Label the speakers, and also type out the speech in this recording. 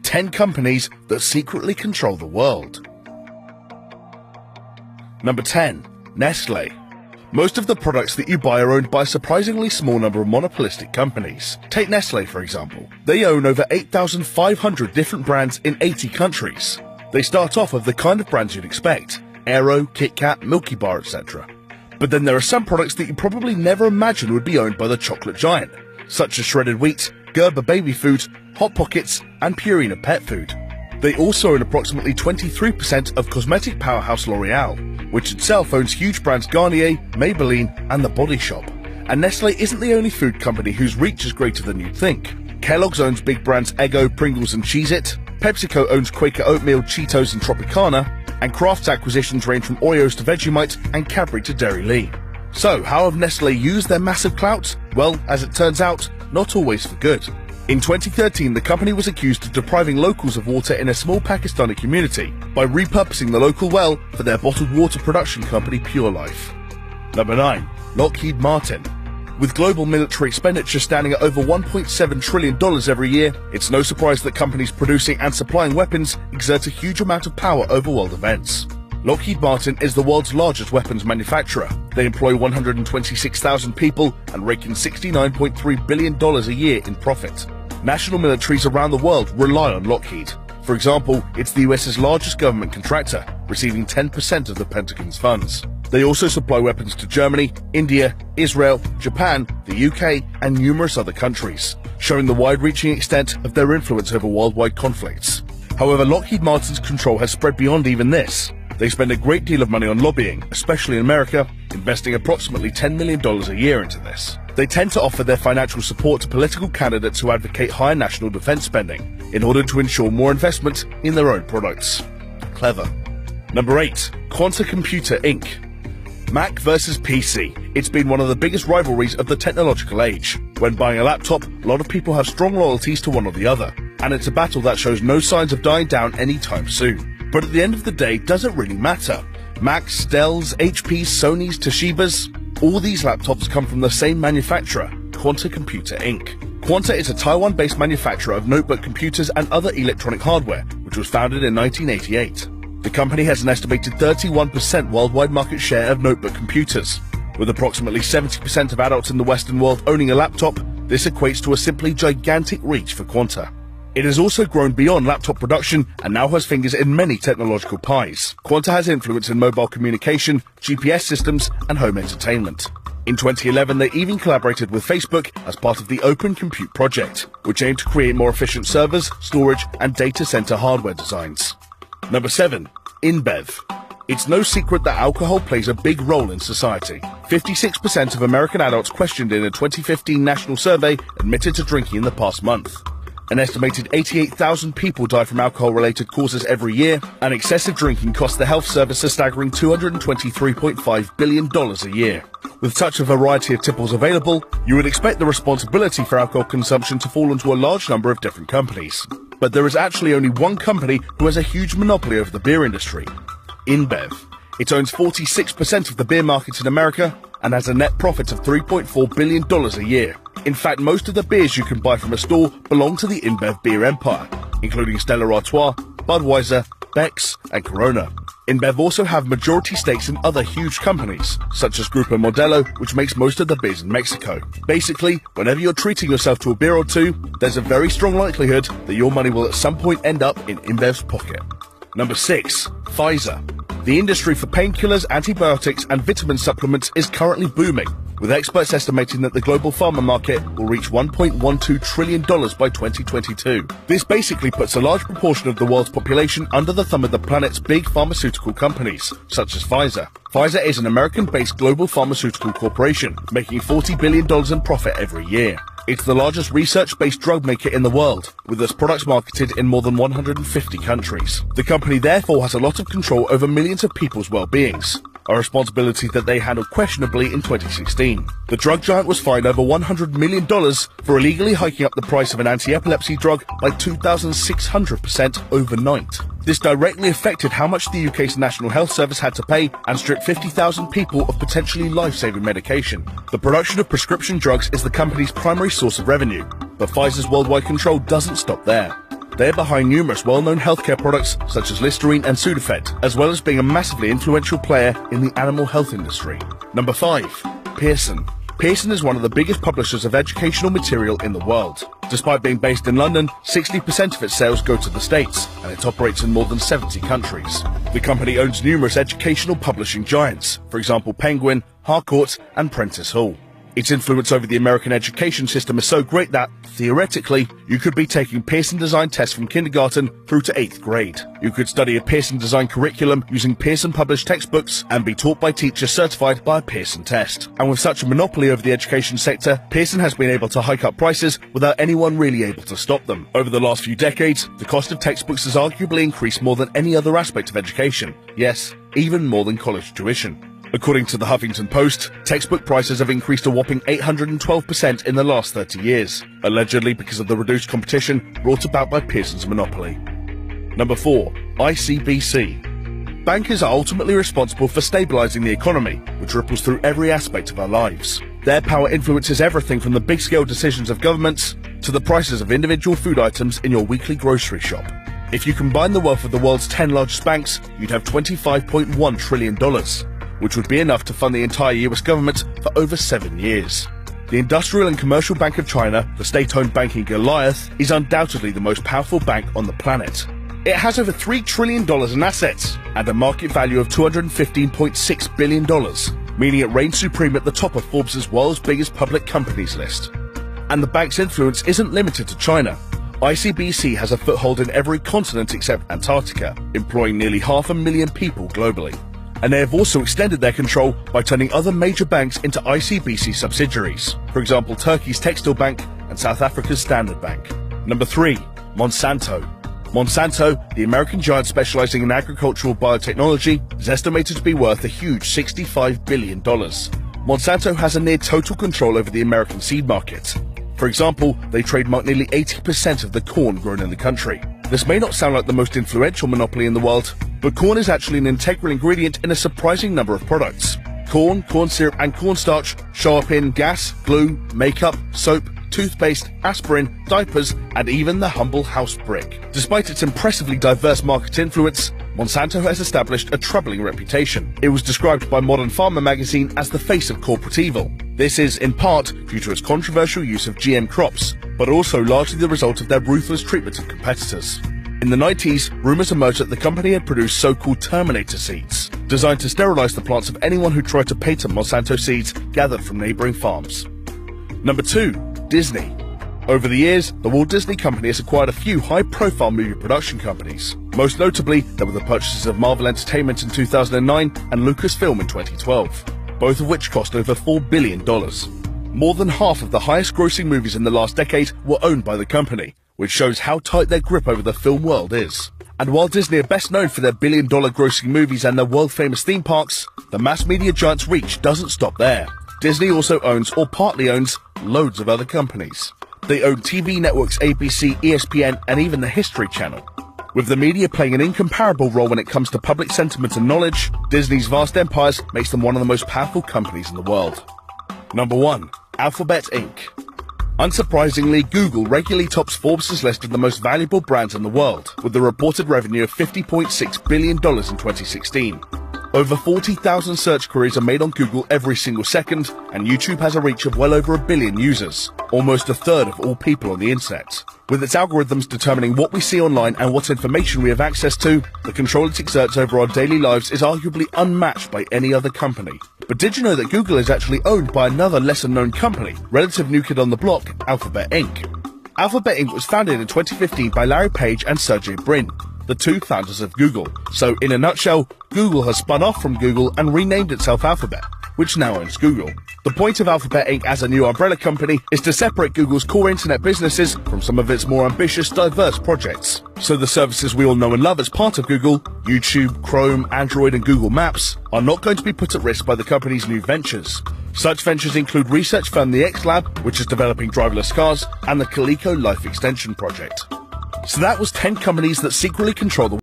Speaker 1: 10 companies that secretly control the world. Number 10. Nestle. Most of the products that you buy are owned by a surprisingly small number of monopolistic companies. Take Nestle, for example. They own over 8,500 different brands in 80 countries. They start off with the kind of brands you'd expect: Aero, Kit Kat, Milky Bar, etc. But then there are some products that you probably never imagined would be owned by the chocolate giant, such as shredded wheat, Gerber baby food, Hot Pockets, and Purina pet food. They also own approximately 23% of cosmetic powerhouse L'Oreal, which itself owns huge brands Garnier, Maybelline, and The Body Shop. And Nestle isn't the only food company whose reach is greater than you'd think. Kellogg's owns big brands Eggo, Pringles, and Cheez-It. PepsiCo owns Quaker Oatmeal, Cheetos, and Tropicana. And Kraft's acquisitions range from Oreos to Vegemite and Cadbury to Dairy Lee. So, how have Nestle used their massive clout? Well, as it turns out, not always for good. In 2013, the company was accused of depriving locals of water in a small Pakistani community by repurposing the local well for their bottled water production company Pure Life. Number 9. Lockheed Martin. With global military expenditure standing at over $1.7 trillion every year, it's no surprise that companies producing and supplying weapons exert a huge amount of power over world events. Lockheed Martin is the world's largest weapons manufacturer. They employ 126,000 people and rake in $69.3 billion a year in profit. National militaries around the world rely on Lockheed. For example, it's the US's largest government contractor, receiving 10% of the Pentagon's funds. They also supply weapons to Germany, India, Israel, Japan, the UK, and numerous other countries, showing the wide-reaching extent of their influence over worldwide conflicts. However, Lockheed Martin's control has spread beyond even this. They spend a great deal of money on lobbying, especially in America, investing approximately $10 million a year into this. They tend to offer their financial support to political candidates who advocate higher national defense spending in order to ensure more investment in their own products. Clever. Number 8. Quanta Computer Inc. Mac versus PC. It's been one of the biggest rivalries of the technological age. When buying a laptop, a lot of people have strong loyalties to one or the other, and it's a battle that shows no signs of dying down anytime soon. But at the end of the day, does it really matter? Macs, Dells, HPs, Sonys, Toshibas, all these laptops come from the same manufacturer, Quanta Computer Inc. Quanta is a Taiwan-based manufacturer of notebook computers and other electronic hardware, which was founded in 1988. The company has an estimated 31% worldwide market share of notebook computers. With approximately 70% of adults in the Western world owning a laptop, this equates to a simply gigantic reach for Quanta. It has also grown beyond laptop production and now has fingers in many technological pies. Quanta has influence in mobile communication, GPS systems, and home entertainment. In 2011, they even collaborated with Facebook as part of the Open Compute project, which aimed to create more efficient servers, storage, and data center hardware designs. Number 7. InBev. It's no secret that alcohol plays a big role in society. 56% of American adults questioned in a 2015 national survey admitted to drinking in the past month. An estimated 88,000 people die from alcohol-related causes every year, and excessive drinking costs the health service a staggering $223.5 billion a year. With such a variety of tipples available, you would expect the responsibility for alcohol consumption to fall onto a large number of different companies. But there is actually only one company who has a huge monopoly over the beer industry: InBev. It owns 46% of the beer market in America and has a net profit of $3.4 billion a year. In fact, most of the beers you can buy from a store belong to the InBev beer empire, including Stella Artois, Budweiser, Beck's, and Corona. InBev also have majority stakes in other huge companies, such as Grupo Modelo, which makes most of the beers in Mexico. Basically, whenever you're treating yourself to a beer or two, there's a very strong likelihood that your money will at some point end up in InBev's pocket. Number 6. Pfizer. The industry for painkillers, antibiotics, and vitamin supplements is currently booming, with experts estimating that the global pharma market will reach $1.12 trillion by 2022. This basically puts a large proportion of the world's population under the thumb of the planet's big pharmaceutical companies, such as Pfizer. Pfizer is an American-based global pharmaceutical corporation, making $40 billion in profit every year. It's the largest research-based drug maker in the world, with its products marketed in more than 150 countries. The company therefore has a lot of control over millions of people's well-beings, a responsibility that they handled questionably in 2016. The drug giant was fined over $100 million for illegally hiking up the price of an anti-epilepsy drug by 2,600% overnight. This directly affected how much the UK's National Health Service had to pay and stripped 50,000 people of potentially life-saving medication. The production of prescription drugs is the company's primary source of revenue, but Pfizer's worldwide control doesn't stop there. They are behind numerous well-known healthcare products such as Listerine and Sudafed, as well as being a massively influential player in the animal health industry. Number 5. Pearson. Pearson is one of the biggest publishers of educational material in the world. Despite being based in London, 60% of its sales go to the States, and it operates in more than 70 countries. The company owns numerous educational publishing giants, for example Penguin, Harcourt, and Prentice Hall. Its influence over the American education system is so great that, theoretically, you could be taking Pearson design tests from kindergarten through to 8th grade. You could study a Pearson design curriculum using Pearson published textbooks and be taught by teachers certified by a Pearson test. And with such a monopoly over the education sector, Pearson has been able to hike up prices without anyone really able to stop them. Over the last few decades, the cost of textbooks has arguably increased more than any other aspect of education. Yes, even more than college tuition. According to the Huffington Post, textbook prices have increased a whopping 812% in the last 30 years, allegedly because of the reduced competition brought about by Pearson's monopoly. Number 4. ICBC. Bankers are ultimately responsible for stabilizing the economy, which ripples through every aspect of our lives. Their power influences everything from the big-scale decisions of governments to the prices of individual food items in your weekly grocery shop. If you combine the wealth of the world's 10 largest banks, you'd have $25.1 trillion. Which would be enough to fund the entire US government for over 7 years. The Industrial and Commercial Bank of China, the state-owned banking Goliath, is undoubtedly the most powerful bank on the planet. It has over $3 trillion in assets and a market value of $215.6 billion, meaning it reigns supreme at the top of Forbes' world's biggest public companies list. And the bank's influence isn't limited to China. ICBC has a foothold in every continent except Antarctica, employing nearly 500,000 people globally. And they have also extended their control by turning other major banks into ICBC subsidiaries, for example Turkey's Textile Bank and South Africa's Standard Bank. Number 3. Monsanto. Monsanto, the American giant specializing in agricultural biotechnology, is estimated to be worth a huge $65 billion. Monsanto has a near total control over the American seed market. For example, they trademark nearly 80% of the corn grown in the country. This may not sound like the most influential monopoly in the world, but corn is actually an integral ingredient in a surprising number of products. Corn, corn syrup, and cornstarch show up in gas, glue, makeup, soap, toothpaste, aspirin, diapers, and even the humble house brick. Despite its impressively diverse market influence, Monsanto has established a troubling reputation. It was described by Modern Farmer magazine as the face of corporate evil. This is, in part, due to its controversial use of GM crops, but also largely the result of their ruthless treatment of competitors. In the 90s, rumors emerged that the company had produced so-called Terminator seeds, designed to sterilize the plants of anyone who tried to patent Monsanto seeds gathered from neighboring farms. Number 2. Disney. Over the years, the Walt Disney Company has acquired a few high-profile movie production companies. Most notably, there were the purchases of Marvel Entertainment in 2009 and Lucasfilm in 2012, both of which cost over $4 billion. More than half of the highest-grossing movies in the last decade were owned by the company, which shows how tight their grip over the film world is. And while Disney are best known for their billion-dollar grossing movies and their world-famous theme parks, the mass media giant's reach doesn't stop there. Disney also owns, or partly owns, loads of other companies. They own TV networks ABC, ESPN, and even the History Channel. With the media playing an incomparable role when it comes to public sentiment and knowledge, Disney's vast empires makes them one of the most powerful companies in the world. Number 1. Alphabet Inc. Unsurprisingly, Google regularly tops Forbes' list of the most valuable brands in the world, with a reported revenue of $50.6 billion in 2016. Over 40,000 search queries are made on Google every single second, and YouTube has a reach of well over 1 billion users, almost a third of all people on the internet. With its algorithms determining what we see online and what information we have access to, the control it exerts over our daily lives is arguably unmatched by any other company. But did you know that Google is actually owned by another lesser-known company, relative new kid on the block, Alphabet Inc.? Alphabet Inc. was founded in 2015 by Larry Page and Sergey Brin, the two founders of Google. So, in a nutshell, Google has spun off from Google and renamed itself Alphabet, which now owns Google. The point of Alphabet Inc. as a new umbrella company is to separate Google's core internet businesses from some of its more ambitious, diverse projects. So the services we all know and love as part of Google, YouTube, Chrome, Android, and Google Maps, are not going to be put at risk by the company's new ventures. Such ventures include research firm the X Lab, which is developing driverless cars, and the Coleco Life Extension project. So that was 10 companies that secretly control the